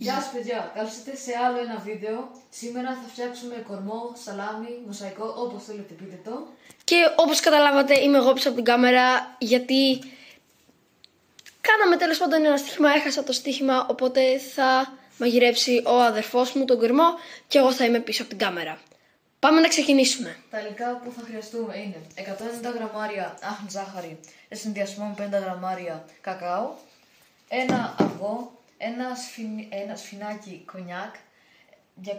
Γεια σας παιδιά, καλώς ήρθατε σε άλλο ένα βίντεο. Σήμερα θα φτιάξουμε κορμό, σαλάμι, μοσαϊκό, όπως θέλετε πείτε το. Και όπως καταλάβατε είμαι εγώ πίσω από την κάμερα, γιατί κάναμε τέλος πάντων ένα στοίχημα, έχασα το στοίχημα, οπότε θα μαγειρέψει ο αδερφός μου τον κορμό και εγώ θα είμαι πίσω από την κάμερα. Πάμε να ξεκινήσουμε. Τα υλικά που θα χρειαστούμε είναι 190 γραμμάρια άχνη ζάχαρη σε συνδυασμό με 50 γραμμάρια κακάο, ένα αυγό, ένα σφινάκι κονιάκ, 250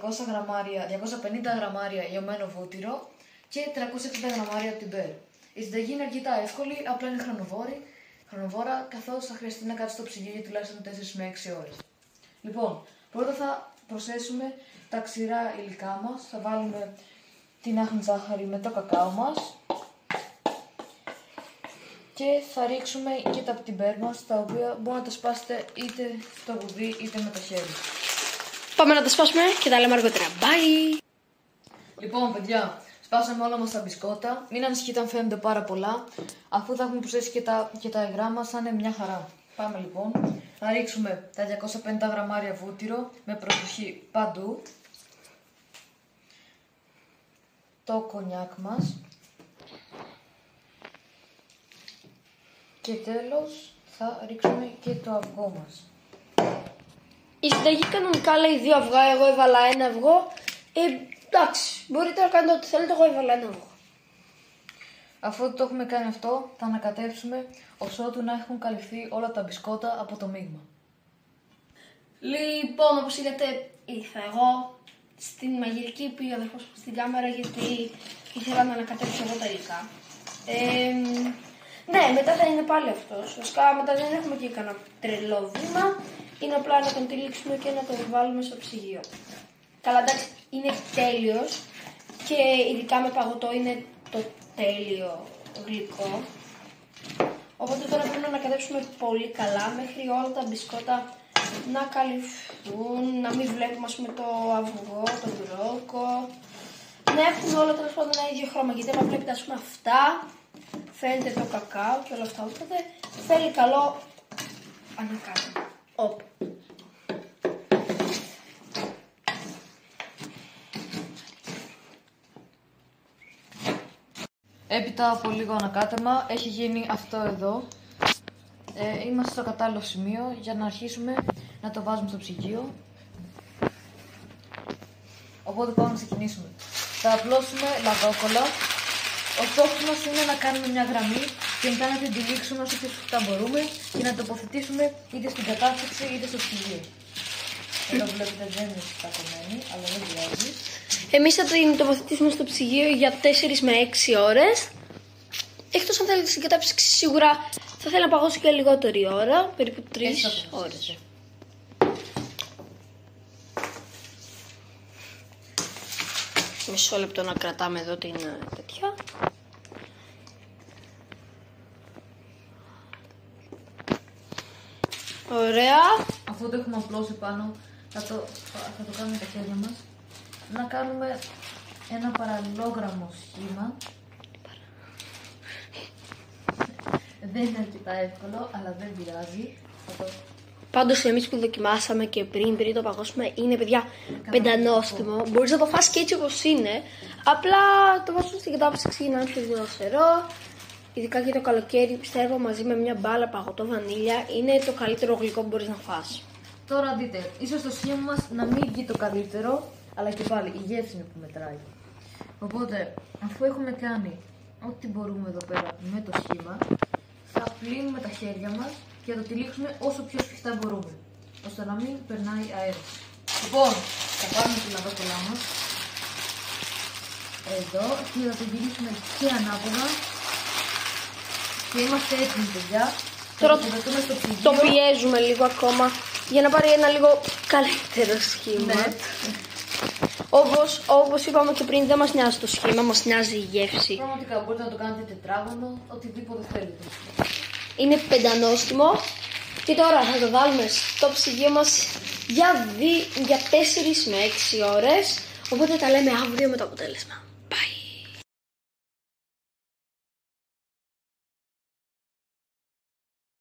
γραμμάρια λιωμένο βούτυρο και 360 γραμμάρια τιμπέρ. Η συνταγή είναι αρκετά εύκολη, απλά είναι χρονοβόρα, καθώς θα χρειαστεί να κάτσει στο ψυγείο για τουλάχιστον 4 με 6 ώρες. Λοιπόν, πρώτα θα προσθέσουμε τα ξηρά υλικά μας, θα βάλουμε την άχνη ζάχαρη με το κακάο μας και θα ρίξουμε και τα τιμπέρ μας, τα οποία μπορείτε να τα σπάσετε είτε στο γουδί είτε με το χέρι. Πάμε να τα σπάσουμε και τα λέμε αργότερα. Bye! Λοιπόν παιδιά, σπάσαμε όλα μας τα μπισκότα. Μην ανησυχείτε αν φαίνονται πάρα πολλά, αφού θα έχουμε προσθέσει και τα υγρά μας, θα είναι μια χαρά. Πάμε λοιπόν, θα ρίξουμε τα 250 γραμμάρια βούτυρο με προσοχή παντού, το κονιάκ μας και τέλος θα ρίξουμε και το αυγό μας. Η συνταγή κανονικά λέει 2 αυγά, εγώ έβαλα ένα αυγό. Εντάξει, μπορείτε να κάνετε ό,τι θέλετε, εγώ έβαλα ένα αυγό. Αφού το έχουμε κάνει αυτό, θα ανακατέψουμε ώσοτου να έχουν καλυφθεί όλα τα μπισκότα από το μείγμα. Λοιπόν, όπως είδατε, ήρθα εγώ στην μαγειρική που ο αδερφός μου στην κάμερα, γιατί ήθελα να ανακατέψω εγώ τα υλικά. Ναι, μετά θα είναι πάλι αυτός. Βασικά μετά δεν έχουμε και κανένα τρελό βήμα. Είναι απλά να τον τυλίξουμε και να τον βάλουμε στο ψυγείο. Καλά, εντάξει, είναι τέλειος και ειδικά με παγωτό είναι το τέλειο γλυκό. Οπότε τώρα πρέπει να ανακατέψουμε πολύ καλά μέχρι όλα τα μπισκότα να καλυφθούν, να μην βλέπουμε ας πούμε το αυγό, το μπρόκο, να έχουν όλα τέλος πάντων ένα ίδιο χρώμα, γιατί άμα βλέπετε ας πούμε αυτά φαίνεται το κακάο και όλα αυτά, οπότε θέλει καλό ανακάτεμα. Έπειτα από λίγο ανακάτεμα έχει γίνει αυτό εδώ. Είμαστε στο κατάλληλο σημείο για να αρχίσουμε να το βάζουμε στο ψυγείο. Οπότε πάμε να ξεκινήσουμε. Θα απλώσουμε λαδόκολλα. Ο στόχος μας είναι να κάνουμε μια γραμμή και μετά να την τυλίξουμε όσο πιο σφιχτά μπορούμε και να τοποθετήσουμε είτε στην κατάφυξη είτε στο ψυγείο. Εδώ βλέπετε δεν είναι στακωμένη, αλλά δεν πειράζει. Εμείς θα την τοποθετήσουμε στο ψυγείο για 4 με 6 ώρες. Εκτός αν θέλετε στην κατάψυξη, σίγουρα θα θέλω να παγώσει και λιγότερη ώρα, περίπου 3 ώρες. Μισό λεπτό να κρατάμε εδώ την τέτοια. Ωραία. Αφού το έχουμε απλώσει πάνω, θα το κάνουμε με τα χέρια μας. Να κάνουμε ένα παραλληλόγραμμο σχήμα. Δεν είναι αρκετά εύκολο, αλλά δεν πειράζει. Πάντως εμείς που δοκιμάσαμε και πριν το παγώσουμε, είναι παιδιά πεντανόστιμο. Μπορείς να το φας και έτσι όπως είναι. Απλά το βάζω στην κατάψυξη να είναι πιο δροσερό. Ειδικά και το καλοκαίρι, πιστεύω, μαζί με μια μπάλα παγωτό βανίλια είναι το καλύτερο γλυκό που μπορείς να φας. Τώρα δείτε, ίσως το σχήμα μας να μην βγει το καλύτερο, αλλά και πάλι η γεύση είναι που μετράει. Οπότε, αφού έχουμε κάνει ό,τι μπορούμε εδώ πέρα με το σχήμα, θα πλύνουμε τα χέρια μας και θα το τυλίξουμε όσο πιο σφιχτά μπορούμε, ώστε να μην περνάει αέρας. Λοιπόν, θα πάρουμε τη λαδόκολλά μας εδώ και θα το γυρίσουμε και ανάποδα και είμαστε έτοιμοι παιδιά. Τώρα το πιέζουμε λίγο ακόμα για να πάρει ένα λίγο καλύτερο σχήμα. Ναι. Όπως είπαμε και πριν, δεν μας νοιάζει το σχήμα, μας νοιάζει η γεύση. Πραγματικά μπορείτε να το κάνετε τετράγωνο, οτιδήποτε θέλετε. Είναι πεντανόστιμο και τώρα θα το βάλουμε στο ψυγείο μας για 4 με 6 ώρες. Οπότε τα λέμε αύριο με το αποτέλεσμα.